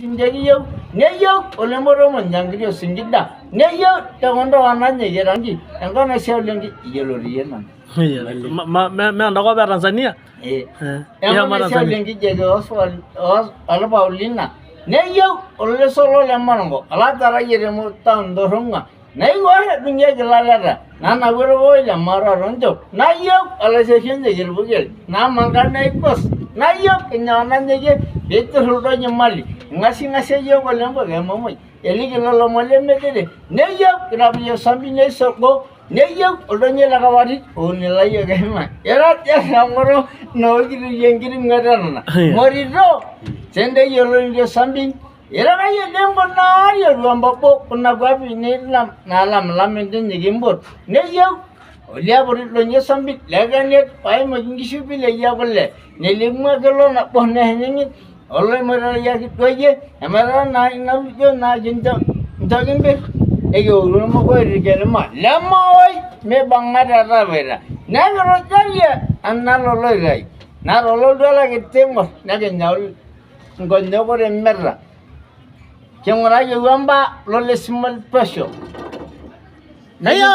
tinjeriyo neyo olemoro monjangiri osingida neyo tekondo wananye yerangi engana siaulengi yelori yena me ndako ba Tanzania engana siaulengi jege oswal ala Paulina neyo olesolo lemango ala tarayere mo tandoronga naigore dunya gelalada nana wero ya mara ronjo nayo ala sesende yerbugel na mangana ikos nayo kenyana nyege betul do nyamali ngasi yo golembo ge momoy eligi lolo mole medede neyo krabiyo sambi ne soko neyo odonya lagawari onelayo ge ma era ya samoro no giru yengiri ngarana morido sende yolo ndio sambi era kaya dembo na yo lombo kuna gwapi ne lam nyigimbo neyo olia bori lonya sambi lagane pai magingishu bile ya bolle ne limma gelo na pohne hengi oleh mara ya kitwaye amara na inaljo na jinta jagimbe ego rumo ko rigelma lamoy me bangara ravera nagro jaya annalo logai na rolo dola kitemo nagenyol ngonyo ko remmerra kemora yamba lole simal pasyo Ayo